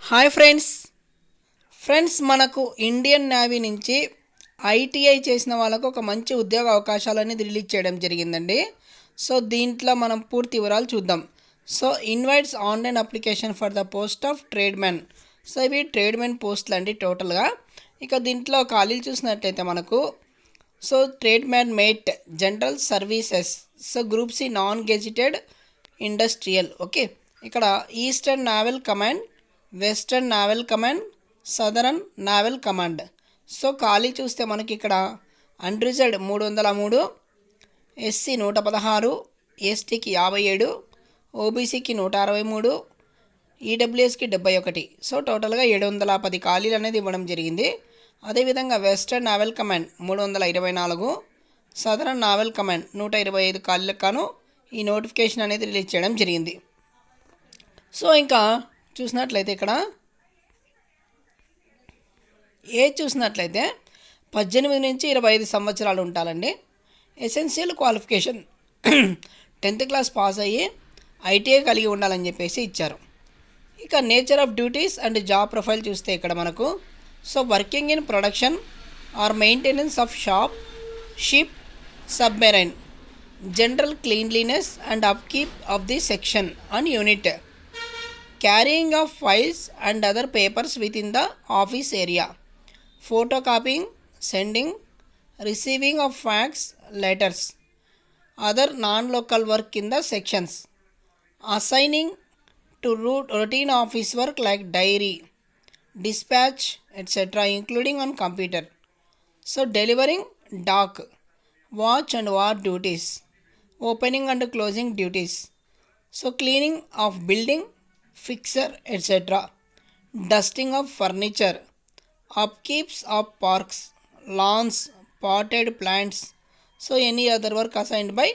Hi friends మనకు Indian navy నుంచి ITI చేసిన వాళ్ళకు ఒక మంచి ఉద్యోగ అవకాశాలు అనేది రిలీజ్ చేయడం జరిగిందండి. సో దీంట్లో మనం పూర్తి వివరాలు చూద్దాం. So invites online application for the post of tradesmen. So ఇవి ట్రేడ్మెన్ పోస్టులు అండి టోటల్గా. ఇక దీంట్లో ఖాళీలు చూసినట్లయితే మనకు tradesmen mate general services, group C non gazetted industrial. Okay, ఇక్కడ eastern naval command, western naval command, southern naval command. So ఖాళీ చూస్తే మనకి ఇక్కడ అన్రిజర్వ్డ్ 303, ఎస్సీ 116, ఎస్టీకి 57, ఓబీసీకి 163, ఈడబ్ల్యూఎస్కి 71. సో టోటల్గా 710 ఖాళీలు అనేది ఇవ్వడం జరిగింది. అదేవిధంగా western naval command 324, southern naval command 125 ఖాళీలకు గాను ఈ నోటిఫికేషన్ అనేది రిలీజ్ చేయడం జరిగింది. సో ఇంకా చూసినట్లయితే ఇక్కడ ఏజ్ చూసినట్లయితే 18 నుంచి 25 సంవత్సరాలు ఉండాలండి. Essential qualification 10th class pass అయ్యి ఐటీఐ కలిగి ఉండాలని చెప్పేసి ఇచ్చారు. ఇక nature of duties and job profile చూస్తే ఇక్కడ మనకు working in production or maintenance of ship, submarine, general cleanliness and upkeep of the section and unit, carrying of files and other papers within the office area, photocopying, sending, receiving of fax, letters, other non-local work in the sections, assigning to routine office work like diary, dispatch, etc., including on computer. So delivering dock, watch and ward duties, opening and closing duties, cleaning of building, fixer, etc., dusting of furniture, upkeeps of parks, lawns, potted plants, any other work assigned by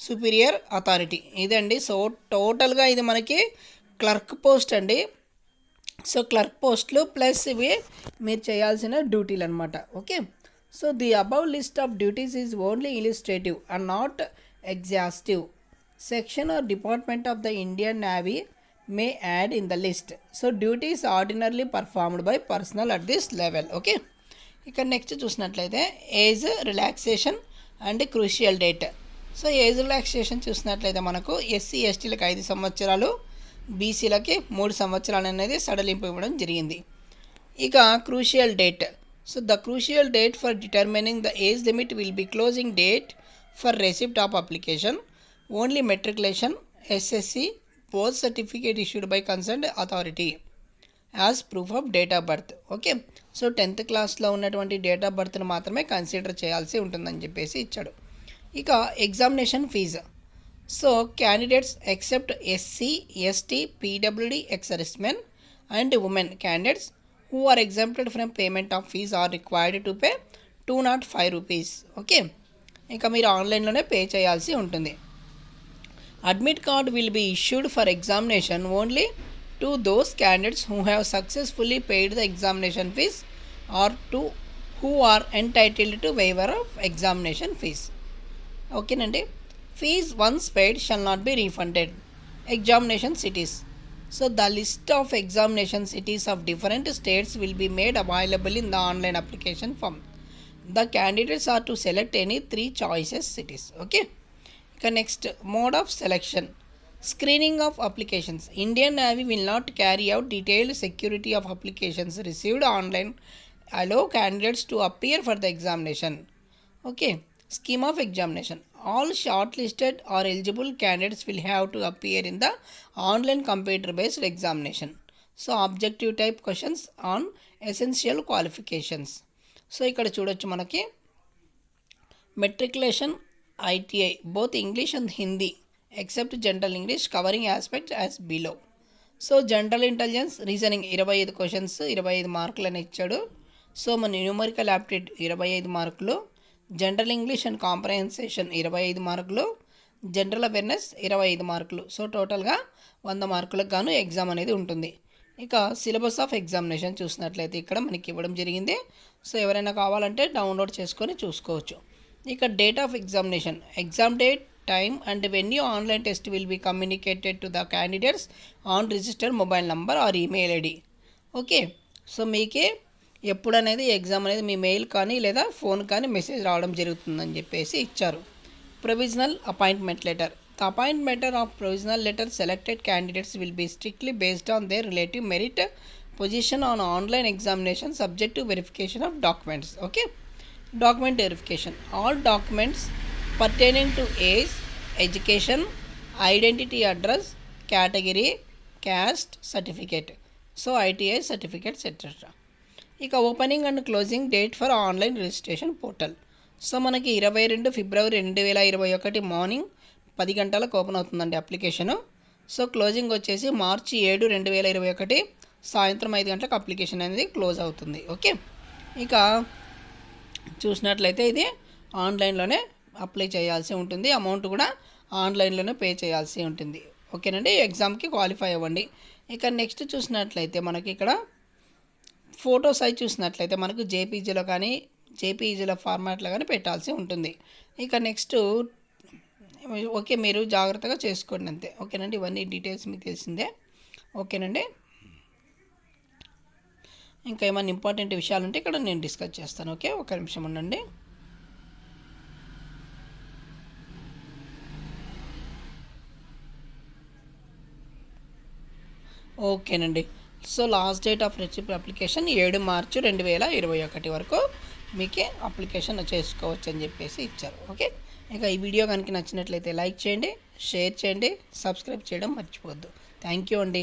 superior authority. ఇదండి. So టోటల్గా ఇది మనకి clerk post అండి. So clerk పోస్టులు plus ఇవి మీరు చేయాల్సిన డ్యూటీలు అనమాట. Okay, so the above list of duties is only illustrative and not exhaustive. Section or department of the Indian Navy may add in the list. So duties ordinarily performed by personnel at this level. Okay, ఇక next చూసినట్లయితే age relaxation and crucial date. So age relaxation చూసినట్లయితే మనకు SC ఎస్టీలకు 5 సంవత్సరాలు, బీసీలకి 3 సంవత్సరాలు అనేది సడలింపు ఇవ్వడం జరిగింది. ఇక crucial date. So the crucial date for determining the age limit will be closing date for receipt of application, only matriculation, SSC post certificate issued by concerned authority as proof of date of birth. Okay, so 10th క్లాస్లో ఉన్నటువంటి date of బర్త్ను మాత్రమే consider చేయాల్సి ఉంటుందని చెప్పేసి ఇచ్చాడు. ఇక examination fees. So candidates except SC, ST, PWD ex servicemen and women candidates who are exempted from payment of fees are required to pay 205 rupees. Okay, ఇంకా మీరు ఆన్లైన్లోనే పే చేయాల్సి ఉంటుంది. Admit card will be issued for examination only to those candidates who have successfully paid the examination fees or to who are entitled to waiver of examination fees. Okay nandi, fees once paid shall not be refunded. Examination cities. So the list of examination cities of different states will be made available in the online application form. The candidates are to select any 3 choices cities. Okay, next mode of selection. Screening of applications. Indian Navy will not carry out detailed security of applications received online. Allow candidates to appear for the examination. Okay, scheme of examination. All shortlisted or eligible candidates will have to appear in the online computer based examination. So objective type questions on essential qualifications. So ikkada chudochu manaki matriculation, ITI, both English and Hindi except general English, covering aspects as below. So general intelligence, reasoning 25 questions 25 మార్కులు అని ఇచ్చాడు. So మన numerical aptitude 25 మార్కులు, general English and కాంప్రహెన్సేషన్ 25 మార్కులు, general awareness 25 మార్కులు. So టోటల్గా 100 మార్కులకు గాను ఎగ్జామ్ అనేది ఉంటుంది. ఇక సిలబస్ ఆఫ్ ఎగ్జామినేషన్ చూసినట్లయితే ఇక్కడ మనకి ఇవ్వడం జరిగింది. సో ఎవరైనా కావాలంటే డౌన్లోడ్ చేసుకొని చూసుకోవచ్చు. ఇక date of examination, exam date, time and venue online test will be communicated to the candidates on registered mobile number or email ID. Okay. So మీకే ఎప్పుడనేది ఎగ్జామ్ అనేది మీ మెయిల్ కానీ లేదా ఫోన్ కానీ మెసేజ్ రావడం జరుగుతుందని చెప్పేసి ఇచ్చారు. Provisional appointment letter. The appointment of provisional letter selected candidates will be strictly based on their relative merit position on online examination subject to verification of documents. Okay. Document verification. All documents pertaining to age, education, identity address, category, caste certificate, so ITI certificates etcetera. ఇక opening and closing date for online registration portal. So మనకి 22 ఫిబ్రవరి 2021 morning 10 గంటలకు open అవుతుందండి application. So closing వచ్చేసి మార్చి 7, 2021 సాయంత్రం 5 గంటలకు application అనేది close అవుతుంది. Okay. ఇక చూసినట్లయితే ఇది ఆన్లైన్లోనే అప్లై చేయాల్సి ఉంటుంది. అమౌంట్ కూడా ఆన్లైన్లోనే పే చేయాల్సి ఉంటుంది. ఓకేనండి. ఎగ్జామ్కి క్వాలిఫై అవ్వండి. ఇక నెక్స్ట్ చూసినట్లయితే మనకి ఇక్కడ ఫోటో సైజ్ చూసినట్లయితే మనకు జేపీజీలో కానీ జేపీజీలో ఫార్మాట్లో కానీ పెట్టాల్సి ఉంటుంది. ఇక నెక్స్ట్ ఓకే, మీరు జాగ్రత్తగా చేసుకోండి అంతే. ఓకేనండి. ఇవన్నీ డీటెయిల్స్ మీకు తెలిసిందే. ఓకేనండి. ఇంకా ఏమైనా ఇంపార్టెంట్ విషయాలు ఉంటే ఇక్కడ నేను డిస్కస్ చేస్తాను. ఓకే, ఒక నిమిషం ఉండండి. ఓకేనండి. So last date of receipt application 7 మార్చి 2021 వరకు మీకే అప్లికేషన్ చేసుకోవచ్చు అని చెప్పేసి ఇచ్చారు. ఓకే. ఇక ఈ వీడియో కనుక నచ్చినట్లయితే లైక్ చేయండి, షేర్ చేయండి, సబ్స్క్రైబ్ చేయడం మర్చిపోవద్దు. థ్యాంక్ యూ అండి.